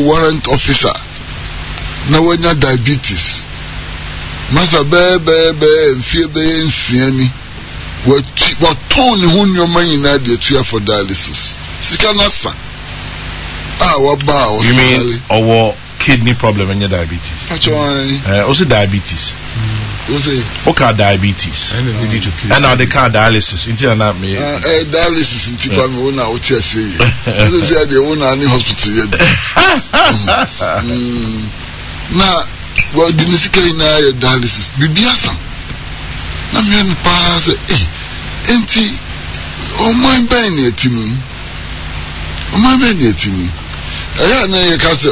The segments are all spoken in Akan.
warrant officer na wanya diabetes masa be mfie be nsiani what ton hu nyoma nyina de tua for dialysis sika na sa waba hospital or kidney problem and your diabetes also diabetes okay diabetes and now they can't dialysis until not me dialysis in tipa me wona o tie say you say they wona any hospital yet na well the sika ina dialysis bibiasa na me pa say enti o man ben etimu na ye ka say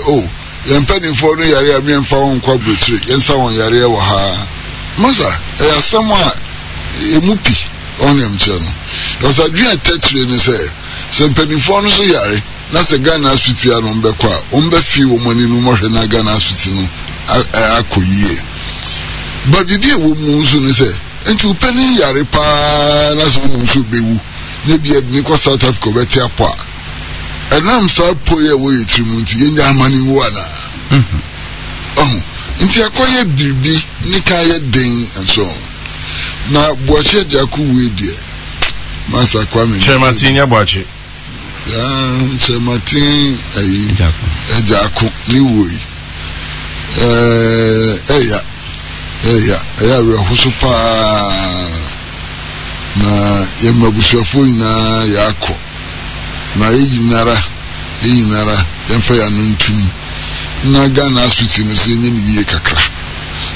yempani for no yare a me mfa won kwa brotire yensa won yare wo ha masa asama emupi onem che no because adua tetre ni say sempani for no so yare na se Ghana hospital no mbe kwa ombe fi wo mani no mo hwe na Ghana hospital no akoyie but the day wo mu so ni say enti upani yare pa na so mu so bewu ne bia ni kwa South Africa beti apo and I'm so poor way to Munti in the money water. Into a quiet baby, Nikaya Ding, and so on. Now, watch it, Jaku, we dear Master Kwame Chematin, watch it. Chematin, a Jaku, new way. Husupa na Yamabusafu na Yako. Na yinara yemfa ya nuntum na Ghana hospital no se nyim ye kakra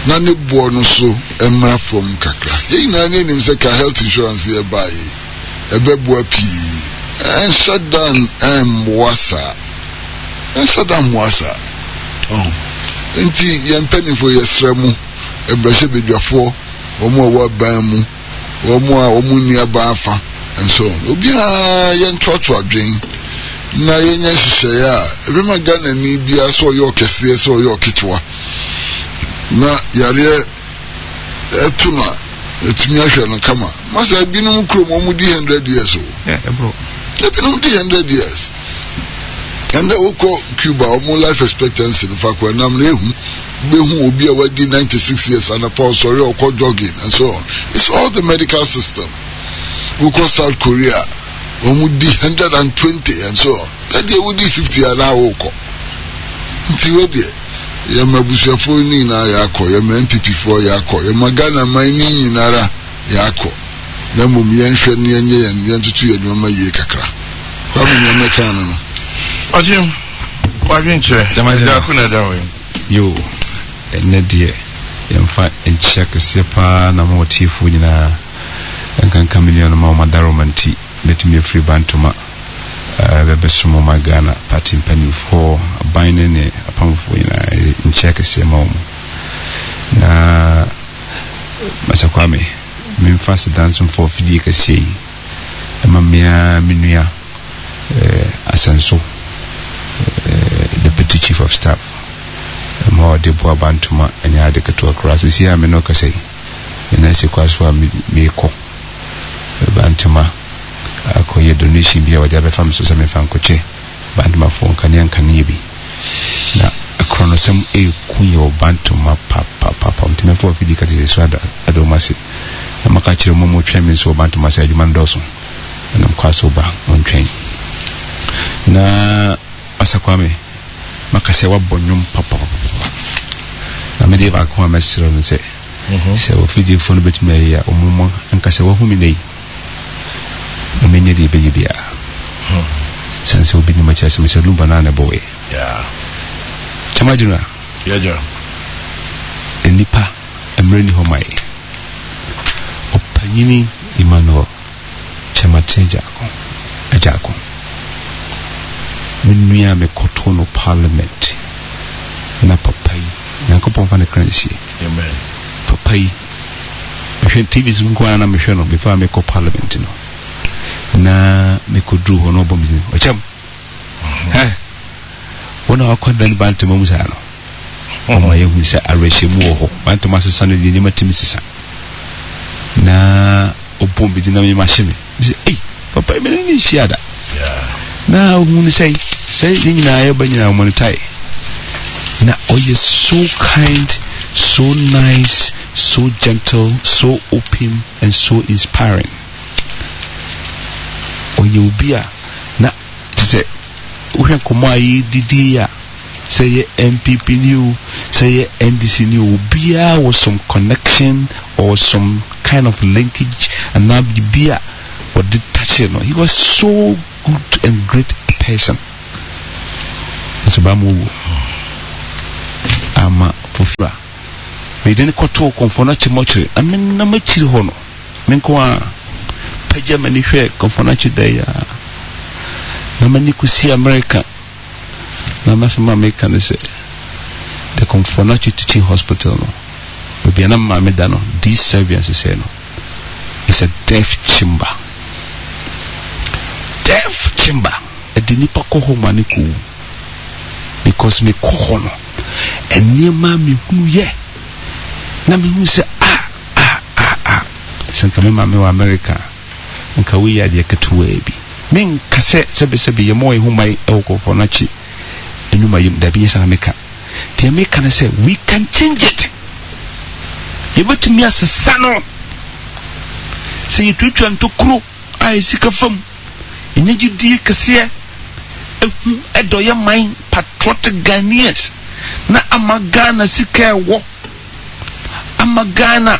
na ne bo no so emra from kakra yinara ne nim se ka health insurance ye buy ebebo api en shutdown mwasa enti yempani fo yesremu ebrahye bedwafo omo wa ban mu omo nia ba afa and so on. Obia yen trotro adwen na yenya hihye ya ebema Ghana ni bia so yo kese so yo kitwa na yare etuma etumi ahwe no kama masa binum krom omudi 100 years bro binum 100 years and the oko Cuba life expectancy no fakwa nam na ehu behu obi a wadi 96 years and a pause sorry oko jogging and so on. It's all the medical system. We call South Korea, would be 120 and so on. That they would be 50 an hour. Until Yamabusia for Nina Yako, MPP for Yako, Yamagana mining in Ara Yako. Namum Yanshan Yanye and Yantu and Yama Yakakra. Coming Yamakano. Oh, Jim, why didn't you? And Nadia, Yamfa and check a sepa, Namo Tifuna. And can come in on Mama Daromanti, let me a free bantuma, the best from Ghana, parting penny for a binding a pound for in check a same home. Na Masakwame, mean fast dancing for Fidika say, a mamma Minia Asanso, Deputy Chief of Staff, more de Boa Bantuma, and Yadika to a cross. Is here, Menoka say, and I say, Quas for me. Bantama akoye donation bia wadi abefam so se me fankoche bantama fon kanyan kanibi na akronosem kunye o bantama papa ntime fo fidi kati so adomasi na makachire momo twemi so bantama se adwuma ndoso na mkwaso ba ontwen na asakwame makase wabonyum papa na mede ba ko amesiro no se se o fidi fo no betime ya omomo ankase wo humi nei many de baby since we've been much as Mr. Lumbanana boy. Yeah. Chamajuna. Yeah. And Nipa, I'm really homai. Opanini Imano Chamateja Ajako. Minya me kotono parliament. Na papai. Nankopon fan currency. Amen. Papai. TV's Mwana Mishono before I make parliament, you know. Na me could do on obo mi ocham wona akwanda ni bantu mu musano o ma yehu se arehye mu ho bantu masesa no ni matimi sesa na obo bi dina me machine say papa me ni shiada na hu ni say ni na ye ba nyina mo tai na oye so kind, so nice, so gentle, so open, and so inspiring. Oye ubia na say uhe komo ayi didi ya say MPP new, say NDC new, ubia was some connection or some kind of linkage, and now bia what did touch him. He was so good and great person. So bamu ama fufura me didn't koto konfona chimochire I mean na machiri hono me ko a paja mani hwe konfona chidaya na mani kusi America na masama America ne se the konfona teaching hospital no be na ma me da no this service say no it's a deaf chamber edini pa ko ho mani ku because me ko hono enema me hunu ye na me hunu se sanka me ma me wa America nka we ya de ketuwa bi men kase sebe ye mo ehumai e ko for na chi enuma yim da bi san meka te me kan say we can change it ye betumi asesa no se ye twetwa ntokuro ai sika fam enye di kase edoye man patriotic Ghanaians na amagana sika ewo amagana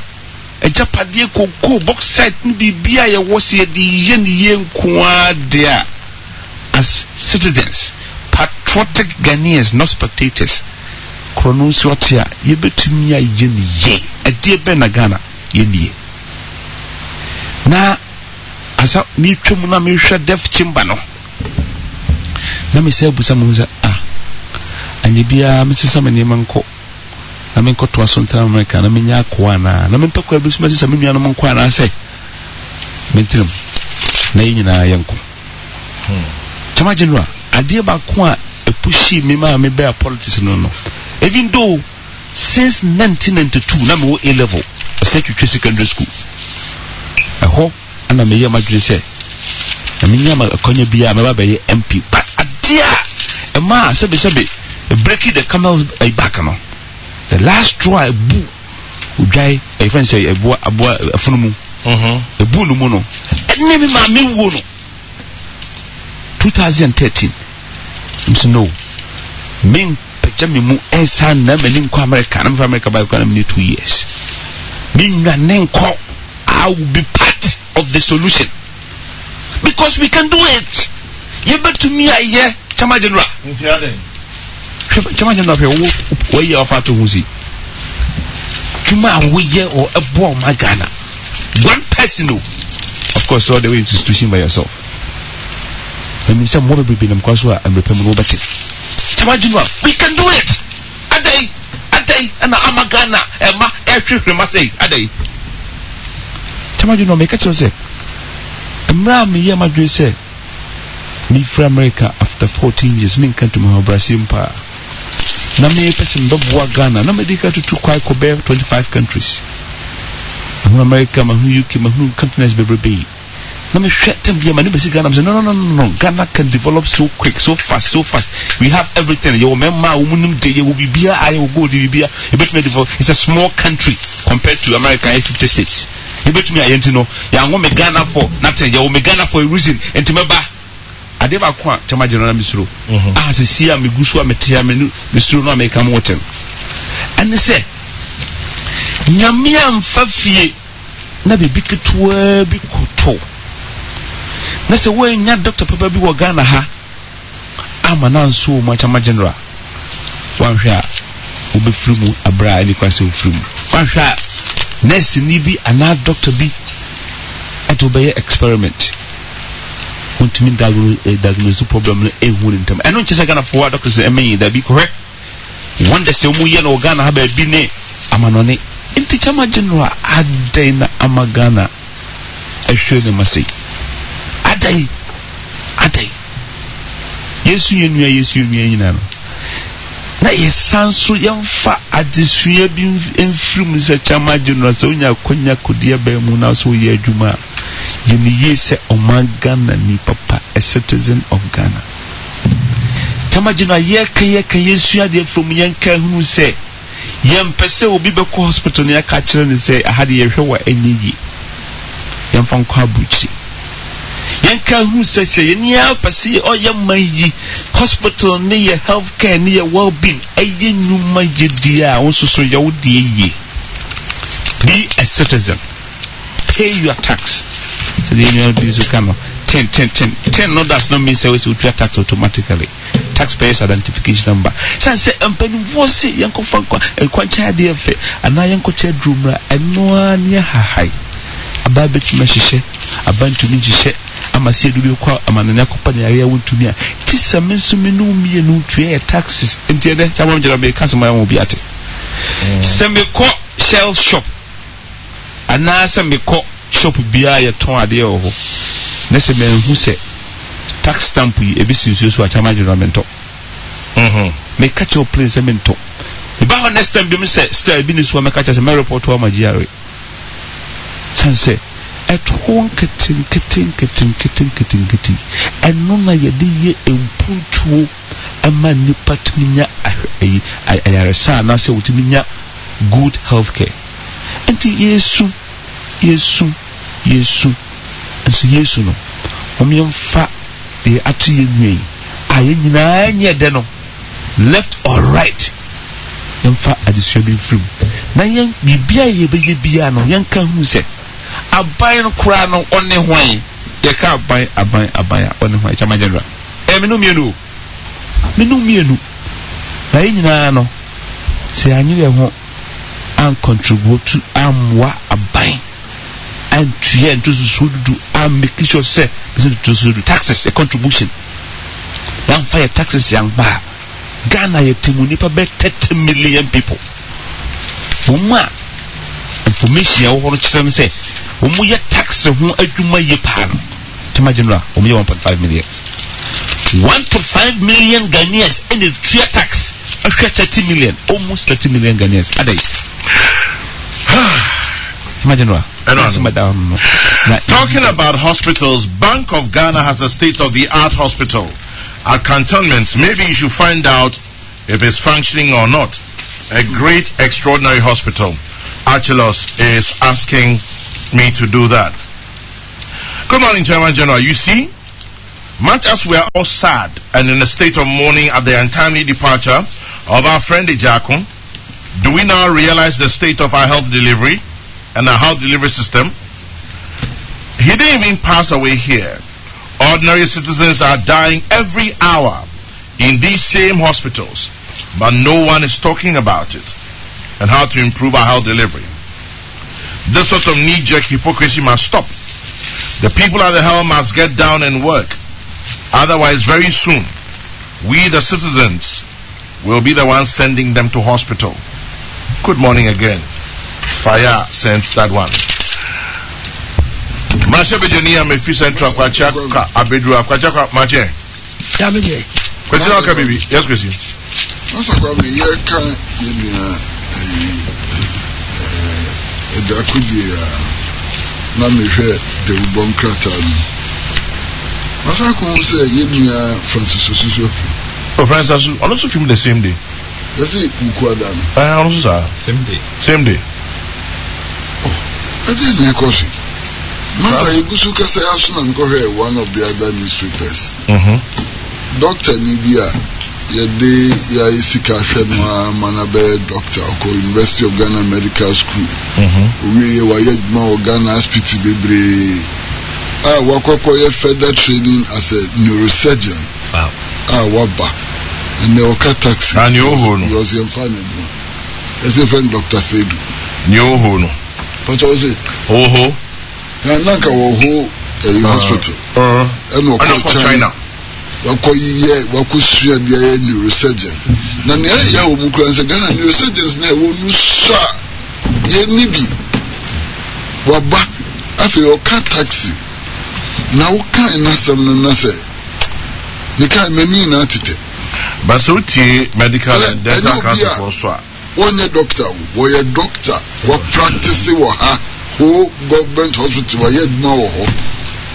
ejapade koko box site ni bibia ye wo se di ye ni ye nkoa dia as citizens patriotic Ghanaians not spectators kronos watia ye betumi ya ye ni ye ade be na Ghana ye ni na asa mi twem na mi hwe def chimba no na me say busa mu za anye bia me sesa me nemanko na me nko to asonta America na me nya kwa na me mpakwa bi suma sesa me nua no nko na say mentirim na nyina yanko chama general ade ba ko a epushi me ma me be politics no even though since 1992 na me wo A level secondary secondary school ho ana me yema dwene say na me nya ma akonya bia me ba be MP but adia e ma sebe breaking the camel's back no the last straw bu udai e friend say abo afunumu ebu no mu no enemi ma me wo no 2013 no men pejame mu ensa na mani nko America na America ba ko na me 2 years min na nenko I will be part of the solution because we can do it you bet to me aye chama general chama general wo ye ofa to huzi chuma wo ye or ebo ma Ghana one person of course all the way institution by yourself let me say more be them kwaso and repem no better chama general we can do it adai and amagana ema ehwehwe ma say adai chama general make it say emra me ye madwe say me from America after 14 years me kan to my Brazil pa na me person do Ghana na me dika to quite ko be 25 countries in America ma UK ma countries be na me hwetem bia ma ne besi Ghana no Ghana can develop so quick so fast we have everything your member umunum de you will be bia I will go the bia e bet me develop it's a small country compared to America and 50 states e bet me ayenti no ya ngo me Ghana for nothing ya me Ghana for a reason enti me ba ade ba kwa chama general misro asisi a megusu a metia me misro no America mo wotem and say nyamia mfafie na bibi ketwa bi koto na se we nya doctor papa bi wo Ghana ha amana nso mo chama general wanhwa obefrimu abra ani kwase ofrimu wanhwa nurse ni bi ana doctor bi eto be experiment untimi diagnose problem no ehun ntam eno nchese Ghana for doctors emeyi that be correct one day se mu ye no Ghana ha ba bi ne amanone inti chama general adai na amagana ehwe ne masai adai yesu yenua nyina no na yesanso yemfa adesua bi enfrim se chama general se onya konya kodia ba mu na so ye adwuma yeni ye se omagana ni papa a citizen of Ghana Tamajina yeka yesua de from yanka hu say yempese obi be ko hospital ne aka kire ne say ahade ye hwe wa aniyi yemfa nkwa buchi yanka hu say yenia pese oyemayi hospital ne ye healthcare ne ye well-being ayenuma yedia wonsoso ye wodi ye. Be a citizen, pay your tax. So the union is kind of 10. No, does not mean say we should pay tax automatically. Taxpayers identification number. So say voice yanko fanko and quancha DFA and now yanko chair drumra and no one near high. About betting meshe, a bunch of ninja. I'm a sedu kwa amananya company area went to me. Tis a mensuminu me no trade taxes. Until the time of the customer will be at it. Semi shell shop. Anasa me ko shop bia ye ton ade oho na se men hu se tax stamp yi ebisi so atama judgment me catch your place mento e ba next time bi me se star bi ni so me catch se me report o ma giare sanse at home ketin eno na ye de ye empuntuo ama ni patminya ayaresa na se utiminya good healthcare. Enti Yesu Yesu no omyemfa de atuye nwen aye nyina nye de no left or right yemfa adisuabi film na yen bibia ye beye bia no yen kan hu se aban no kura no one hwan ye ka aban one hwan chama general menu mienu na yen nyina no se anyire ho and contribute to amwa aban and to do and make sure say to taxes a contribution. Young fire taxes young ba Ghana ye timuni pa be 30 million people. Uma information ya wono chire say omu ye tax ho adwuma ye pa no. Imagine omu ye 1.5 million. 1.5 million Ghanaians in the trade tax. 30 million, almost 30 million Ghanaians. Imagine what? Talking about hospitals, Bank of Ghana has a state-of-the-art hospital at cantonments. Maybe you should find out if it's functioning or not. A great, extraordinary hospital. Achelos is asking me to do that. Good morning, Chairman General. You see, much as we are all sad and in a state of mourning at the untimely departure of our friend Ejakun, do we now realize the state of our health delivery and our health delivery system? He didn't even pass away here. Ordinary citizens are dying every hour in these same hospitals, but no one is talking about it and how to improve our health delivery. This sort of knee-jerk hypocrisy must stop. The people at the helm must get down and work. Otherwise, very soon, we the citizens will be the ones sending them to hospital. Good morning again. Fire sends that one. Masha Bejonia me fi central kwachaka abedu kwachaka mache. Yamije. Kwachaka baby. Yes, Chrissy. Asa kwa me ye kan yemia Ejakudi na me hwe de ubon krata no. Asa kwa se yemia Francis Osusu. Oh, Francis, also film the same day. Let's see Ukuada. Also same day. Same day. Oh, I didn't know Koshi. Masa Ibusu Kasa Asuna Nkohe, one of the other newspapers. Doctor Nibia, Yade Yaisika Shenwa Manabe Doctor, University of Ghana Medical School. We were Yedma Ghana Hospital Bebre. Wakoko ye further training as a neurosurgeon. Wow. Waba. And the Oka taxi. And you hono. He was in Fanny. As a friend Dr. Sedu. You hono. But I was it. Oho. And Nanka Woho hospital. And Wako China. Wako ye, Wako Shia Bia neurosurgeon. Nanya Yaw Mukran Ghana neurosurgeons ne wonu sha. Ye nibi. Waba. Afi Oka taxi. Na Oka inasam na se. Nika meni na tite. Basuti medical and dental council for swa. One doctor, woye doctor, wo practice wo ha, whole government hospital wo yedma wo ho.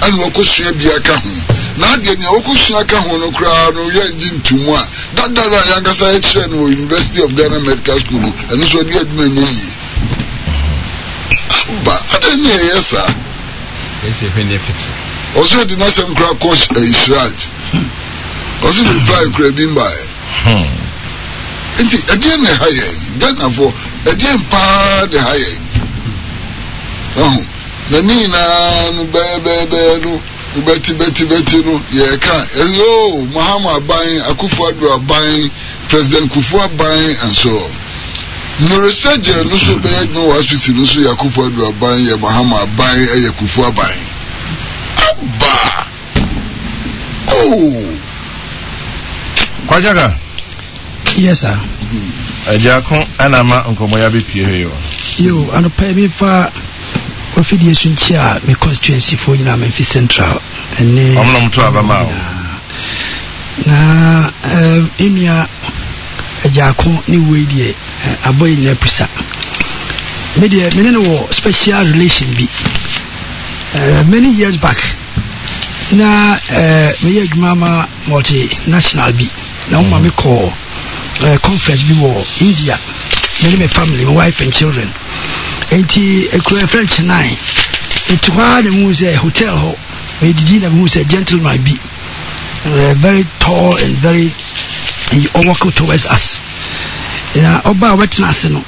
And wo ko sua bia ka ho. na de ne okusua ka ho no kra no ye ngin tumu a dadara yanga sa chere no University of Ghana Medical School eno so de aduma nyi ba adeni yesa ese benefit also the national kra coach Israel also the fly kra bimba enti again na haye Ghana for again pa de haye na nina no bebe no beti no ye ka hello Mahama Aban Akufo-Addo Aban President Kufuor-Aban and so on no research no so be no hospital no so Akufo-Addo Aban ye Mahama Aban ye Kufuor-Aban abba oh Kwajaga yes sir Ajakon anama nkomo ya bepie yo anopa me fa affiliation chair me constituency for you Memphis Central and omno mto abama na enia Ajakon ni we die aboy na prisa me die me no special relation bi many years back na me ye adwuma multinational bi na umma me call conference bi wo India me my family, my wife and children. Enti ekura French 9 it was the muse hotel ho me did na muse gentleman be very tall and very walk towards us na oba wetness no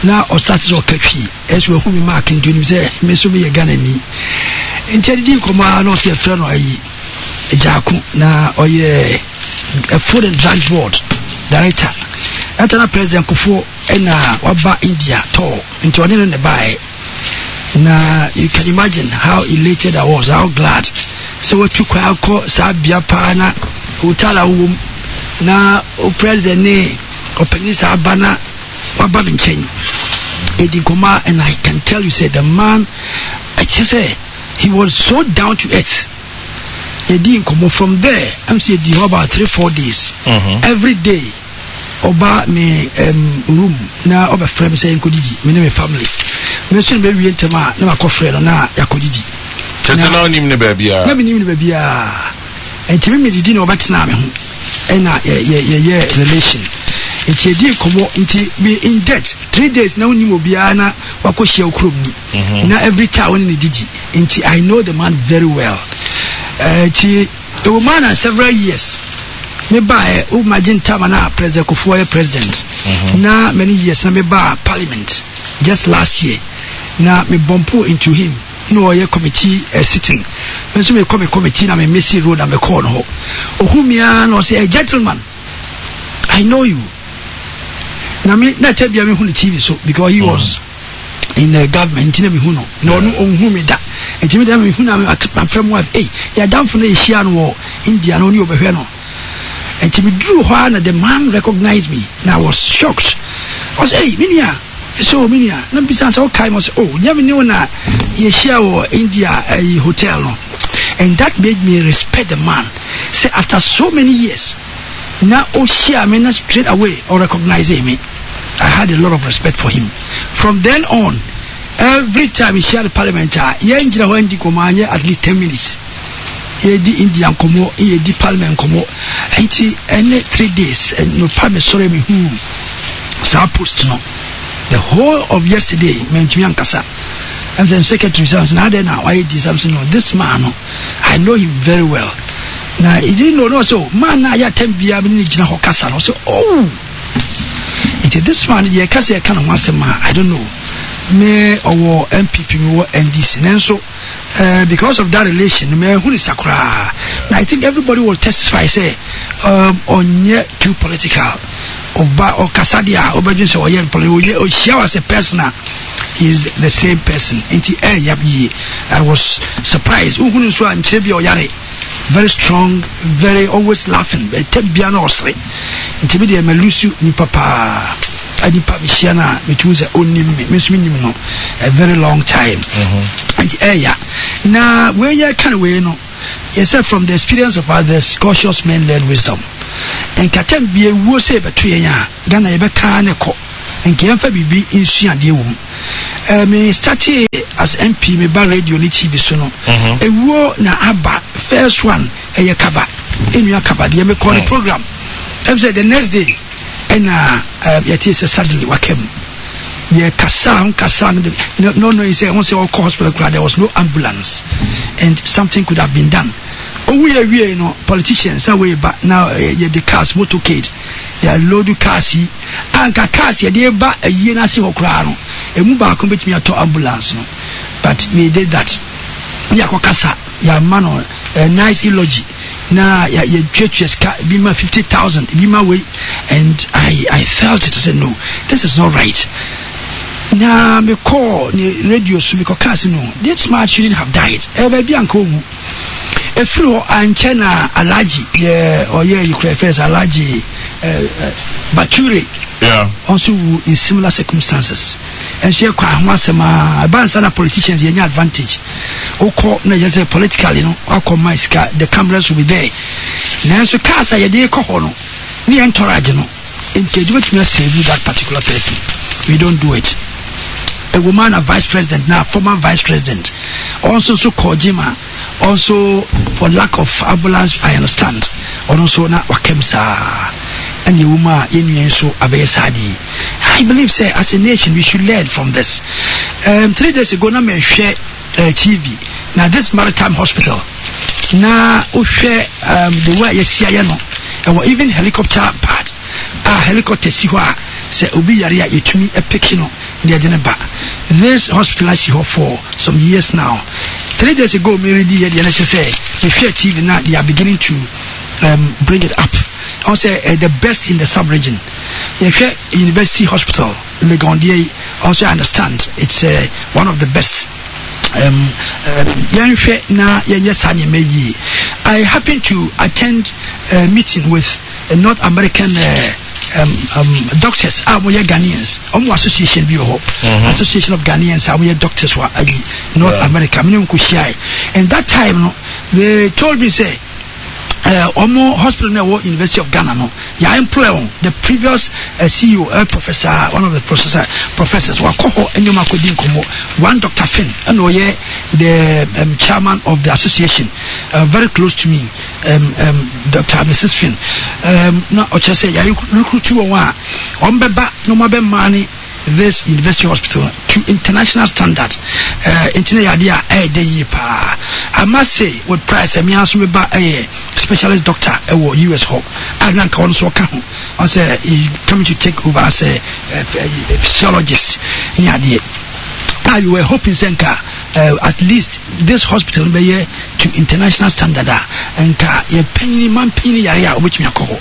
na o start to katwi as we humi mark ndu ni say me so be Ghana ni enti did koma no say friend no ayi Ajakon na oye a food and drug board director Atana President Kufuor ena waba India to into one ne buy. Na you can imagine how elated I was, how glad. So what took I call Sabia Pana Utala na o president ne open Sabana waba Vincent Edikoma, and I can tell you say the man I just say he was so down to earth. He didn't come from there. I'm saying about 3-4 days. Every day oba me room na oba frame say nkodidi me ne family me so be wie ntama na makofre no na yakodidi tete na onim ne babia na me nim ne babia entimi me didi na oba tena me ho na ye relation enti edi komo enti be in debt 3 days na onim obia na wakohia okrom ni na every time when ne didi enti I know the man very well enti the woman has several years me buy imagine time na President Kufuor president na many years na me buy parliament just last year na me bumpo into him no ye committee sitting me so me committee na me Messi road na me call no ohumia no say a gentleman I know you na me na tell me hu TV so because he was in the government na me hu no hu me da enti me da me hu na me from wife ya down for na ehia no India no ni obehwe no. And to be drew and the man recognized me. And I was shocked. I was, hey, Minia. So, Minia. No, besides, all time was, oh, never knew na Asia or India a hotel. No. And that made me respect the man. Say, after so many years, now, oh, share me straight away or recognize me. I had a lot of respect for him. From then on, every time he shared the parliament, at least 10 minutes. Di Indian komo di parliament komo enti any 3 days and no parliament sorry me who sa post no the whole of yesterday mentimi ankasa I'm the secretary something now then why did something no this man no I know him very well na he didn't know no so man na ya tambia me ni gina ho kasa no so oh it this man ye kasa kan no asema I don't know me or MPP me or NDC nenso because of that relation me who is sakura now I think everybody will testify say on too political or kasadia or budget or young political or she was a person is the same person I was surprised who so and or yare very strong very always laughing tembiano osre intimidia melusu ni papa adipa mishiana metuze onim me no a very long time and na we can we no yes from the experience of others cautious men learn wisdom and katem bie wo say betu yen a Ghana ye be ka ne ko enke yemfa bibi insuade wum me started as MP me ba radio ni TV so no ewo na aba first one eye kaba enu akaba de me call the program the next day and yet is suddenly wakem ye kasa no he say once all hospital there was no ambulance and something could have been done. We you know politicians away back now the cars motorcade they load cars and cars they ba a year na see okra no emu ba ko betimi ato ambulance no but we did that ya kokasa ya mano a nice eulogy na ya churches be my 50,000 be my way and I felt it. I said no, this is not right. Na me call ni radio so because cars no this man shouldn't have died baby anko wu efro anchena alaji you could face alaji Bature also in similar circumstances and share kwa hwasema abansa na politicians yenye advantage oko na just politically no akọ maiska the cameras will be there na so kasa ye dey ko no ni encourage no engagement me save that particular person. We don't do it. A woman, a vice president, now former vice president, also so Kojima, also for lack of ambulance, I understand. Also na wakemsa and the woman in so abesadi. I believe, say, as a nation, we should learn from this. 3 days ago, na me share TV. Now this maritime hospital, na share the way you see and even helicopter pad, helicopter siwa say obi yare ya yetumi epekino near Geneva. This hospital is here for some years now. 3 days ago, me read the NHS the share TV now they are beginning to bring it up. Also the best in the sub-region. The University Hospital, Legondier, also I understand it's one of the best. I happened to attend a meeting with North American doctors, Ghanaians, association association of Ghanaians, doctors were North America, and that time they told me say hospital now University of Ghana no ya employ the previous CEO professor, one of the professors wakoho enyoma kodin komo one Dr. Finn and the chairman of the association, very close to me, Dr. Mrs. Finn. Now I just say ya recruit you on beba no mabe money this University Hospital to international standard. International idea I must say with price me ask me ba specialist doctor US Hub and then also come I say coming to take over as a physiologist near the you were hoping Senka at least this hospital be to international standard and ye penny man penny area which me alcohol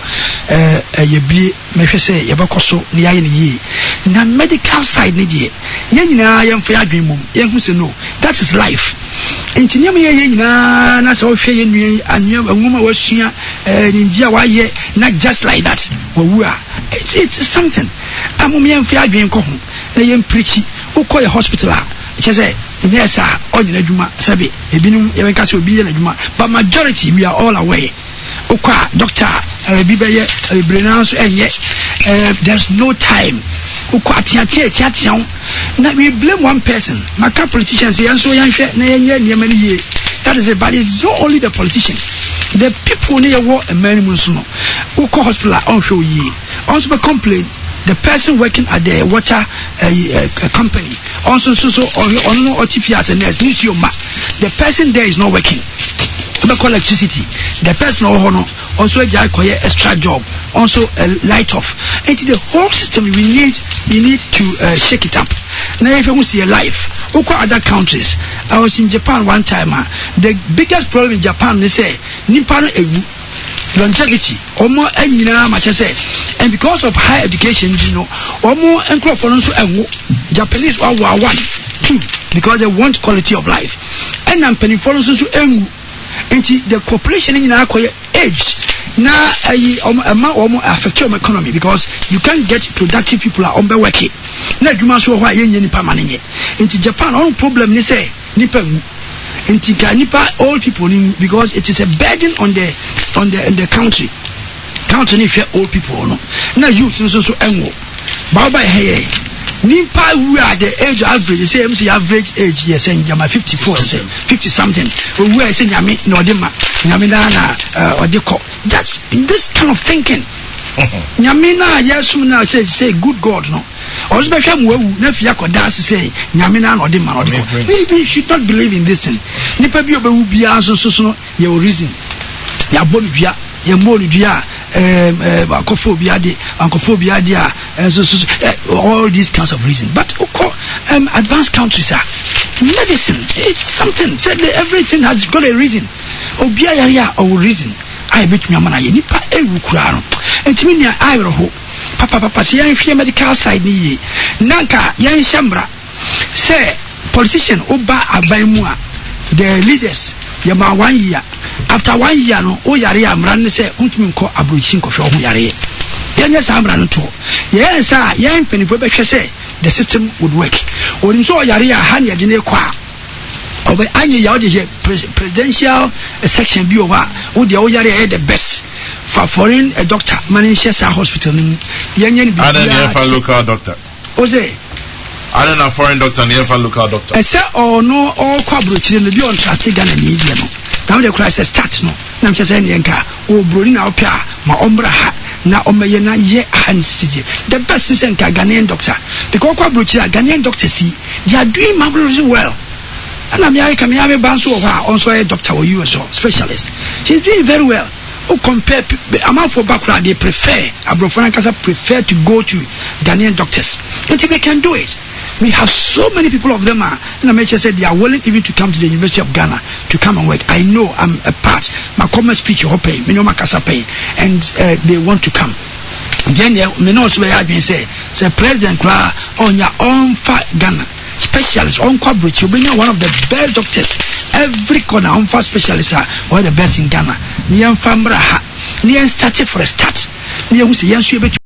ye be me say ye bakoso ni aye ni na medical side ni die ye nyina ye mfa adwen mum ye hu se no that is life entinyam ye nyina na se wo hwe ye nua anua anwuma wasua nindia wa ye not just like that wo it's something amum ye mfa adwen ko ho na ye preach ukoye hospital a chese yes onyina dwuma sabe ebinum ye benka se obi ye na dwuma but majority we are all aware ukwa doctor bibeye brena so enye there's no time ukwa tia na we blame one person maka politicians yan so yan hwe na yenye niam ni ye that is a bad. It's not only the politician, the people near war and many musuno ukwa hospital on show ye also be complain. The person working at the water company also or TP as a nurse needs your map. The person there is not working. Local electricity. The person also a extra job, also a light off. And the whole system we need to shake it up. Now if you see a life, other countries. I was in Japan one time. The biggest problem in Japan they say Nippon longevity omo anyina ma say and because of high education you know omo encro for so enwo Japanese one two because they want quality of life and am penny for so enwu enti the population nyina akoye aged na omo affect your economy because you can't get productive people are on be working na adwuma so ho ayenye nipa manenye enti Japan on problem ni say nipa nipa all people because it is a burden on the country if you old people no na youth so enwo ba hey Nimpa who are the age average, say MC average age, yes, and Yama 54, say 50 something. We are saying Yami, no Dima, Yamina, or Deco. That's this kind of thinking. Yamina, yes, now say good God, no. Or special Nefia dance say Yamina or Dima or Deco. Maybe you should not believe in this thing. Nipa be obia so your reason. Ya bonubia, ya molubia, ancophobia, all these kinds of reasons. But advanced countries are medicine. It's something. Said everything has got a reason. Obia yaria or reason. I bet me amana nipa ewu kurano. Entimi I ho. Papa say yan medical side ni nanka yan shambra. Say politician oba abaimua. The leaders yama 1 year. After 1 year no o yare amran say untumi nko abrochi nkofo ho yare. Yenye sa amran to. Yen sa yen penifo be hwe say the system would work. Onim so yare a ha ne de ne kwa. Obe anye ya o de presidential section bi o wa o de o yare the best for foreign doctor Manchester hospital ni yenye ni bi. And local doctor. O say I don't know foreign doctor near local doctor. Say or no all kwabrochi no bi on trust Ghana media no. Now the crisis starts no. Na mche say nyenka o broni na opia ma ombra ha na omeye na ye hansije. The best is nka Ghanaian doctor because kwabrochi Ghanaian doctor see they are doing marvelously well. And I'm here come here banso wa also a doctor or US specialist. She's doing very well. O compare amount for background they prefer Abrofana Kasa prefer to go to Ghanaian doctors. Until they can do it. We have so many people of them and I said they are willing even to come to the University of Ghana to come and work. I know I'm a part. My common speech pay, and they want to come. Then me know so I been say President Kra on your own Ghana specialist on Kwabrochi you been one of the best doctors every corner on specialists are one of the best in Ghana. Niam famra ha. Niam started for a start. Niam say